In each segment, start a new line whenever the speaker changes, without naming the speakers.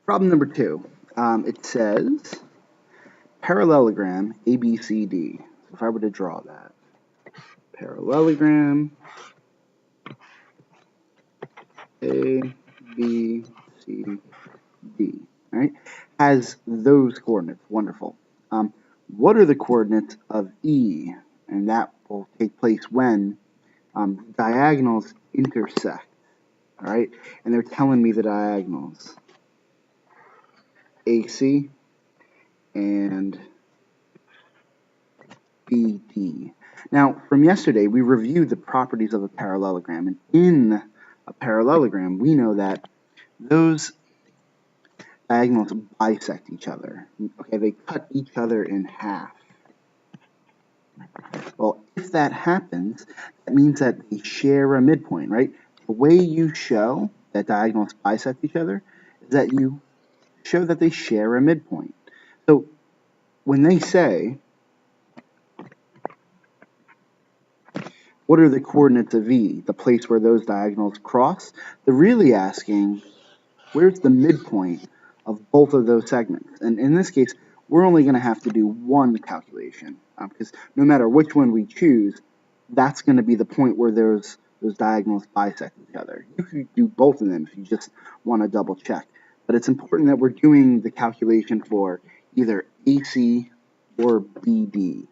Problem number 2. It says parallelogram ABCD. So if I were to draw that, parallelogram A, B, C, D, right, has those coordinates. Wonderful. What are the coordinates of E? And that will take place when diagonals intersect, all right? And they're telling me the diagonals, AC and BD. Now, from yesterday, we reviewed the properties of a parallelogram, and in a parallelogram, we know that those diagonals bisect each other. Okay, they cut each other in half. Well, if that happens, that means that they share a midpoint, right? The way you show that diagonals bisect each other is that you show that they share a midpoint. So when they say, what are the coordinates of E, the place where those diagonals cross, they're really asking, where's the midpoint of both of those segments? And in this case, we're only going to have to do one calculation, because no matter which one we choose, that's going to be the point where those diagonals bisect each other. You could do both of them if you just want to double check. But it's important that we're doing the calculation for either AC or BD.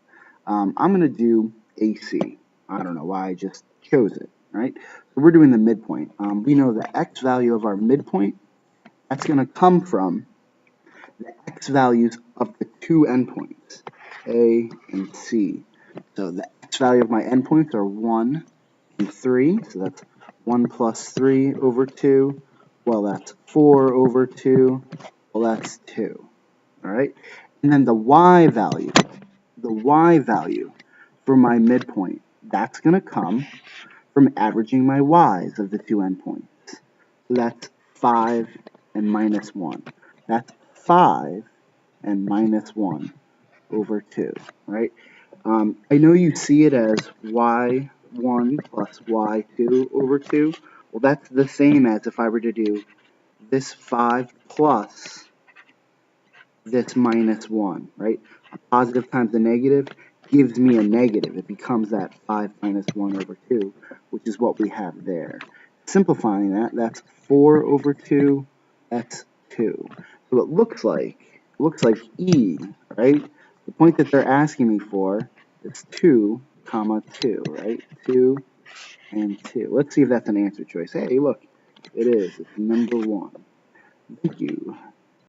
I'm going to do AC. I don't know why I just chose it, right? So we're doing the midpoint. We know the x value of our midpoint, that's going to come from the x values of the two endpoints, A and C. So the x value of my endpoints are 1 and 3, so that's 1 plus 3 over 2. Well, that's 4 over 2. Well, that's 2. All right? And then the y value for my midpoint, that's going to come from averaging my y's of the two endpoints. So that's 5 and minus 1. That's 5 and minus 1 over 2, right? I know you see it as y1 plus y2 over 2. Well, that's the same as if I were to do this 5 plus this minus 1, right? A positive times a negative gives me a negative. It becomes that 5 minus 1 over 2, which is what we have there. Simplifying that, that's 4 over 2, that's 2. So it looks like E, right? The point that they're asking me for is 2, comma 2, right? 2 and 2. Let's see if that's an answer choice. Hey, look, it is. It's number 1. Thank you.